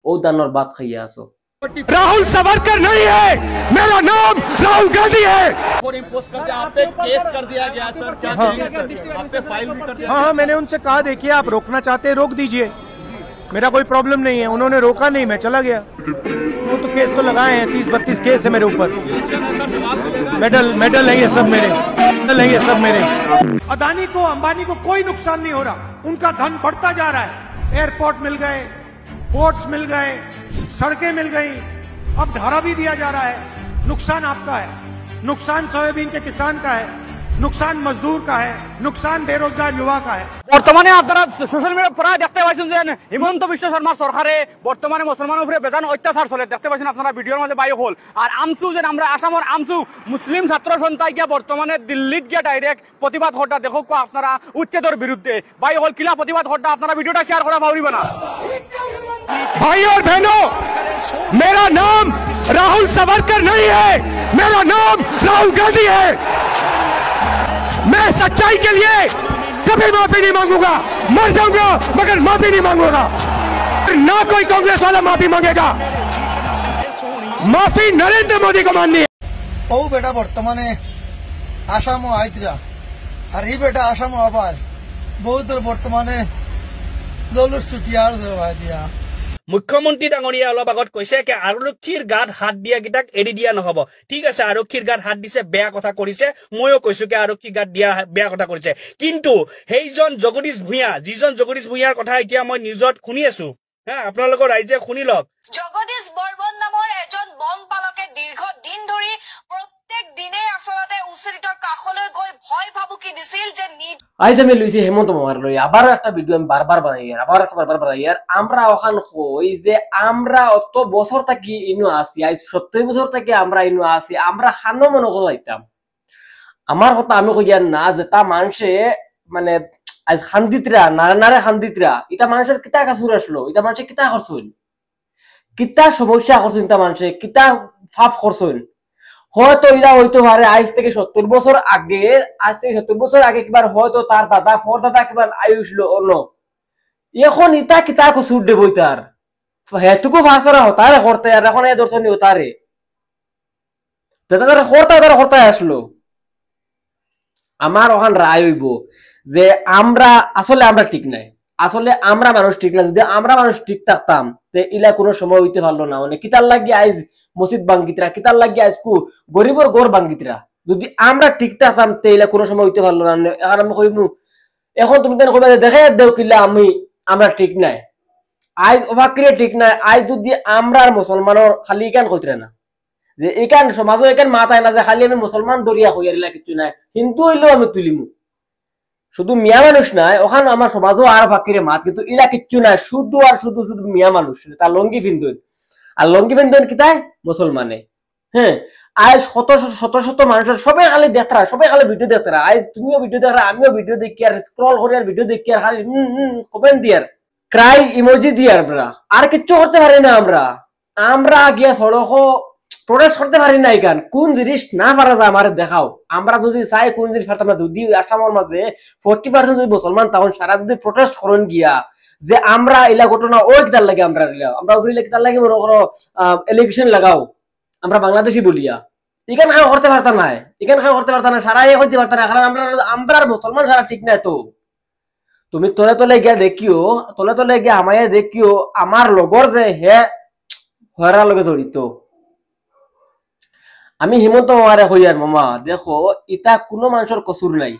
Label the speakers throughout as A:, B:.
A: ও দানোর বাত খাইয়া আসো।
B: राहुल सावरकर नहीं है, मेरा नाम राहुल गांधी है।
C: आप पे केस कर दिया गया सर, क्या आप पे फाइल भी कर दिया?
B: हाँ, मैंने उनसे कहा देखिए आप रोकना चाहते हैं रोक दीजिए, मेरा कोई प्रॉब्लम नहीं है। उन्होंने रोका नहीं, मैं चला गया। वो तो केस तो लगाए हैं, 30-32 केस है मेरे ऊपर। मेडल है ये सब मेरे, मेडल है ये सब मेरे। अदानी को अंबानी को कोई नुकसान नहीं हो रहा, उनका धन बढ़ता जा रहा है। एयरपोर्ट मिल गए, पोर्ट्स मिल गए, सड़कें मिल गई, अब धारा भी दिया जा रहा है। नुकसान आपका है, नुकसान सोयाबीन के किसान का है, नुकसान मजदूर का है, नुकसान बेरोजगार युवा का है।
D: বর্তমানে আপনারা সোশ্যাল মিডিয়া প্রায় দেখতে পাচ্ছেন যে হিমন্ত বিশ্ব শর্মা সরকারে বর্তমানে মুসলমানের উপরে বেজান অত্যাচার চলে দেখতে পাচ্ছেন আপনারা ভিডিওর মধ্যে বাই হল। আর আমসু যে আমরা আসামের আমসু মুসলিম ছাত্র সন্থায় গিয়া বর্তমানে দিল্লিত গিয়া ডাইরেক্ট প্রতিবাদ হরটা দেখো আপনারা উচ্ছেদের বিরুদ্ধে বাই হল কিলা প্রতিবাদ হরটা আপনারা ভিডিওটা শেয়ার করা পারিবেন না।
B: भाई और बहनों, मेरा नाम राहुल सावरकर नहीं है, मेरा नाम राहुल गांधी है। मैं सच्चाई के लिए कभी माफी नहीं मांगूंगा, मर जाऊंगा मगर माफी नहीं मांगूंगा। ना कोई कांग्रेस वाला माफी मांगेगा, माफी नरेंद्र मोदी को माननी है।
E: ओ बेटा बर्तमाने आसाम आयतरा और ही बेटा आसाम आबाद बहुत बर्तमाने दलर छुटियार दिया।
D: মুখ্যমন্ত্রী ডাঙৰীয়া অলপ আগত কৈছে যে আৰক্ষীৰ গাত হাত দিয়া গিটাক এৰি দিয়া নহব। ঠিক আছে, আৰক্ষীৰ গাত হাত দিছে, বেয়া কথা কৰিছে, ময়ো কৈছো যে আৰক্ষীৰ গাত দিয়া বেয়া কথা কৰিছে। কিন্তু সেইজন জগদীশ ভূঞা, যিজন জগদীশ ভূঞাৰ কথা এতিয়া মই নিউজত শুনি আছো, আপোনালোকৰ ৰাইজে শুনি লওক।
F: জগদীশ বৰ্মন নামৰ এজন বন পালকে দীৰ্ঘ দিন ধৰি প্ৰত্যেক দিনে আচলতে উচ্চৰিতৰ কাষলৈ গৈ ভয় ভাবুকি দিছিল যে
A: আজ আমি লইছি হেমন্ত মামার লই আবার একটা ভিডিও আমি বারবার বানাই আর আমরা ওখান কই যে আমরা অত বছর থাকি ইনু আছি, আজ 70 বছর থেকে আমরা ইনু আছি, আমরা খানো মনে কইতাম। আমার কথা আমি কই না যে তা মানুষে মানে আজ খান্দিতরা নারে খান্দিতরা এটা মানুষের কিতা কাসুর আসলো, এটা মানুষে কিতা করছুন, কিতা সমস্যা করছুন, তা মানুষে কিতা ফাফ করছুন। হয়তো এরা হইতে পারে আজ থেকে 70 বছর আগে, আজ থেকে 70 বছর আগে কিবার হয়তো তার দাদা ফর দাদা কিবার আয়ুষ অন্য এখন ইতা কিতা কসুর দেব তার হেতুকু ভাষারা হতারে করতে আর এখন এ দর্শনী হতারে দাদা করতে আসলো। আমার ওখান রায় হইব যে আমরা আসলে আমরা ঠিক নাই, আসলে আমরা মানুষ ঠিক না। যদি আমরা মানুষ ঠিক থাকতাম তে ইলা কোনো সময় হইতে পারলো না। মানে কিতার লাগি আইজ মসজিদ ভাঙ্গিতরা, কিতার লাগি আইজ কু গরিবর ঘর ভাঙ্গিতরা। যদি আমরা ঠিক থাকতাম তে ইলা কোনো সময় হইতে পারলো না। এখন আমি কইমু, এখন তুমি তেন কইবা দেখে দেও কিলা আমরা ঠিক নাই, আইজ অবাকিরে ঠিক নাই। আইজ যদি আমরা মুসলমানের খালি ইকান কইতরা না যে ইকান সমাজও ইকান মাথায় না যে খালি আমি মুসলমান দরিয়া হইয়ারিলা কিছু নাই, হিন্দু হইলেও আমি তুলিমু। শুধু মিয়া মানুষ নাই, ওখানে আমার সমাজও আর ফাঁকিরে মাত, কিন্তু ইলা কিচ্ছু নাই, শুধু আর শুধু মিয়া মানুষ। তার লঙ্গি ফিন্দুন আর লঙ্গি ফিন্দুন কিতায় মুসলমানে। হ্যাঁ, আজ শত মানুষের সবাই খালি দেখরা, সবাই খালি ভিডিও দেখরা। আজ তুমিও ভিডিও দেখরা, আমিও ভিডিও দেখি আর স্ক্রল করি আর ভিডিও দেখি আর খালি কমেন্ট দিয়ার ক্রাই ইমোজি দিয়ার আর কিচ্ছু করতে পারি না। আমরা গিয়া সড়ক প্রোটেস্ট করতে পারি না। এখান কোন জিনিস না পারা যায় আমার দেখাও। আমরা যদি চাই কোন জিনিস পারতাম না, যদি আসামের মাঝে 40% যদি মুসলমান তখন সারা যদি প্রোটেস্ট করেন গিয়া যে আমরা এলা ঘটনা ওই কিতার লাগে আমরা কিতার লাগে মনে করো ইলেকশন লাগাও আমরা বাংলাদেশি বলিয়া এখানে খাও করতে পারতাম না, এখানে খাও করতে পারতাম না, সারা করতে পারতাম না। কারণ আমরা মুসলমান সারা ঠিক নাই। তো তুমি তলে গিয়া দেখিও, তলে গিয়া আমায় দেখিও আমার লগর যে হে হরার লগে জড়িত। আমি হিমন্ত মামারে কই আর মামা দেখো ইটা কোনো মানুষের কসুর নাই।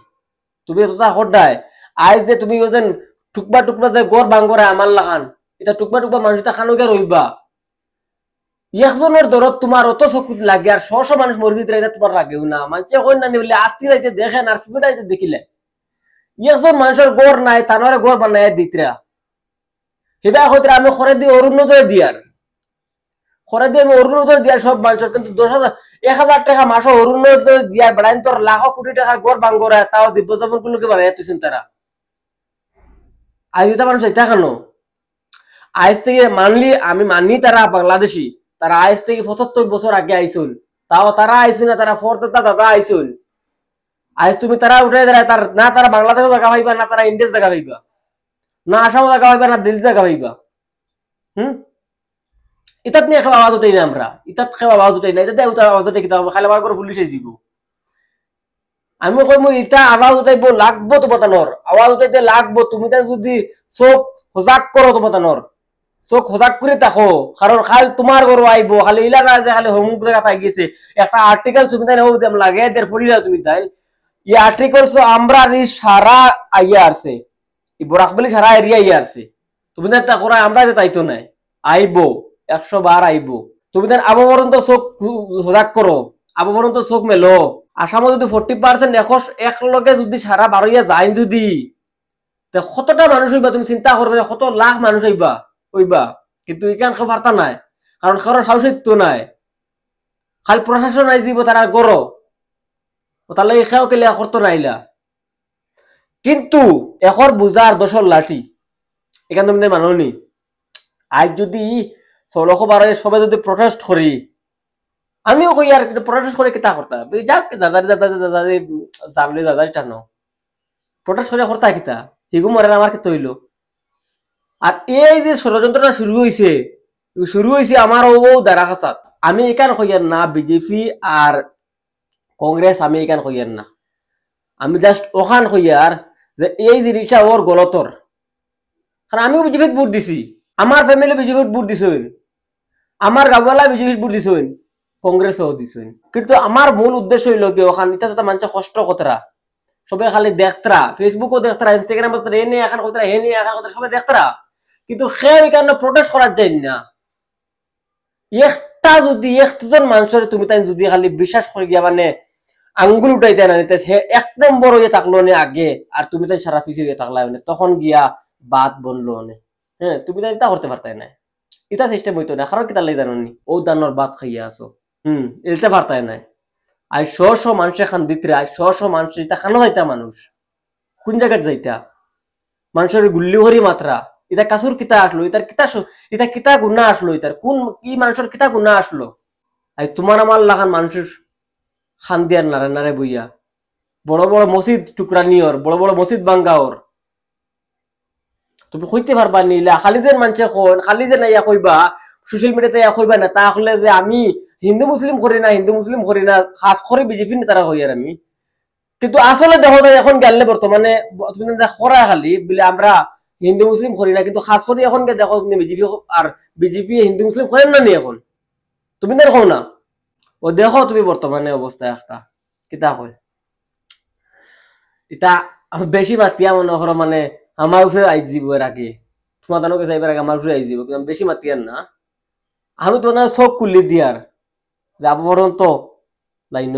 A: তুমি এতটা সদায় আজ যে তুমি ওজন টুকবা যে গড় বাঙ্গরে আমার লাগান এটা টুকবা মানুষ এটা খানুকে রইবা। একজনের দরদ তোমার অত চকুত লাগে আর শ মানুষ মরে দিতে এটা তোমার লাগেও না। মানুষে কই না বলে আস্তি যাইতে দেখেন আর সুবিধাইতে দেখিলে একজন মানুষের গড় নাই তানরে গড় বানাই দিতরা সেটা হইতে আমি খরে দিয়ে অরুণোদয় দিয়ার খরে দিয়ে আমি অরুণোদয় দিয়ার সব মানুষের, কিন্তু 10,000 টাকা মাসে অরুণোদয় দিয়ার বেড়াইন তোর লাখ কোটি টাকার গড় বাঙ্গরা তাও জীবযাপন গুলোকে বানাই তুইছেন তারা। আজ এটা মানুষ এটা কেন আজ থেকে আমি মানি তারা বাংলাদেশি, তারা আজ থেকে 75 বছর আগে আইসুন, তাও তারা আইসুন না, তারা দাদা আইসুন। আজ তুমি তারা উঠে দাঁড়ায় তার না তারা বাংলাদেশে জায়গা পাইবা, না তারা ইন্ডিয়ার জায়গা পাইবা, না আসামে জায়গা পাইবা, না দিল্লি জায়গা পাইবা। ইতাত নিয়ে কেউ আওয়াজ উঠাই না আমরা, ইতাত কেউ আওয়াজ উঠাই না, এটা আওয়াজ উঠাই কিতা খালি আমার করে পুলিশে দিব। আমি কই মই ইটা আওয়াজ উঠাইব লাগবো তো বতানোর, আওয়াজ উঠাইতে লাগবো। তুমি তা যদি চোখ সজাগ করো তো বতানোর, চোখ সজাগ করে থাকো। কারণ খালি তোমার ঘর আইব, খালি ইলা না যে খালি হোমওয়ার্ক দেখা পাই গেছে একটা আর্টিকেল তুমি তাই হোক দেম লাগে এদের পড়িলা তুমি তাই এই আর্টিকেলস আমরা রি সারা আইয়া আছে, এই বরাকবলি সারা এরিয়া আইয়া আছে। তুমি তা করা আমরা যে তাইতো নাই, আইব 100 বার আইব। তুমি তার আবমরণ তো চোখ সজাগ করো, আবমরণ তো চোখ মেলো। আসামত যদি 40% একলগে যদি সারা বারোইয়া যায় যদি কতটা মানুষ হইবা তুমি চিন্তা করো, কত লাখ মানুষ হইবা হইবা। কিন্তু এখান কেউ বার্তা নাই, কারণ কারোর সাহসিত্ব নাই, খালি প্রশাসন নাই যাব তারা গড় তাহলে খেয়াও কেলে করতো নাইলা। কিন্তু এখন বুঝার দশর লাঠি এখান তুমি মানুষ নি। আজ যদি 1612 সবাই যদি প্রটেস্ট করি, আমিও কই আর প্রটেস্ট করে কিতা করতা যাক দাদারি দাদারি দাদারি যাবলে দাদারি টানো প্রটেস্ট করে করতা কিতা হিগু মরে আমার কি তৈল। আর এই যে ষড়যন্ত্রটা শুরু হয়েছে আমার ও দ্বারা খাসাত। আমি এখান কইয়ার না বিজেপি আর কংগ্রেস, আমি এখান কইয়ার না, আমি জাস্ট ওখান কইয়ার যে এই জিনিসটা ওর গলতর। কারণ আমিও বিজেপিত ভোট দিছি, আমার ফ্যামিলি বিজেপিত ভোট দিছেন, আমার গাঁওয়ালা বিজেপিত ভোট দিছেন, কংগ্রেসও দিছেন। কিন্তু আমার মূল উদ্দেশ্য হইল কি ওখান এটা মানুষ কষ্ট কতরা সবাই খালি দেখতরা, ফেসবুকও দেখতরা, ইনস্টাগ্রাম এ নিয়ে এখন কতরা হে নিয়ে এখন কতরা সবাই দেখতরা, কিন্তু সে এখানে প্রটেস্ট করার যায় না। একটা যদি একজন মানুষের তুমি তাই যদি খালি বিশ্বাস করে গিয়া মানে আঙ্গুল উঠাইতে না নিতে সে 1 নম্বর হয়ে থাকলো নে আগে, আর তুমি তাই সারা পিছিয়ে হয়ে থাকলা মানে তখন গিয়া বাদ বললো নে। হ্যাঁ তুমি তাই তা করতে পারতাই না, এটা সিস্টেম হইতো না। কারণ কিতা লাগে জানো নি, ও দানোর বাদ খাইয়া আসো এলতে পারতাই নাই। আজ শ মানুষ এখান দিতে, আজ শ মানুষ এটা খানো যাইতা, মানুষ কোন জায়গায় যাইতা, মানুষের গুল্লি হরি মাত্রা এটা কাসুর কিতা আসলো, এটা কিতা গুণা আসলো, এটার কোন কি মানুষের কিতা গুণা আসলো। আজ তোমার আমার লাগান মানুষের খান দিয়ার নারে নারে বইয়া বড় বড় মসজিদ টুকরা নিয়র, বড় বড় মসজিদ ভাঙ্গাওর তুমি কইতে পারবা নিলা। খালি যে মানুষে কোন খালি যে নাইয়া কইবা সোশ্যাল মিডিয়াতে ইয়া কইবা না তা হলে যে আমি হিন্দু মুসলিম করি না, হিন্দু মুসলিম করি না, খাস করে বিজেপি নেতারা হইয়ার আমি। কিন্তু আসলে দেখো এখন গেলে বর্তমানে তুমি করা খালি বলে আমরা হিন্দু মুসলিম করি না, কিন্তু খাস করে এখন দেখো তুমি বিজেপি আর বিজেপি হিন্দু মুসলিম করেন না নি এখন তুমি দেখো না। ও দেখো তুমি বর্তমানে অবস্থা একটা কিতা হয় এটা বেশি মাতিয়া মনে করো মানে আমার উপরে আই যাব এর আগে, তোমার দানো গেছে এবার আগে আমার উপরে আই যাব, কিন্তু বেশি মাতিয়ার না। আমি তোমার চোখ খুলি দিয়ার যাব পর্যন্ত লাইন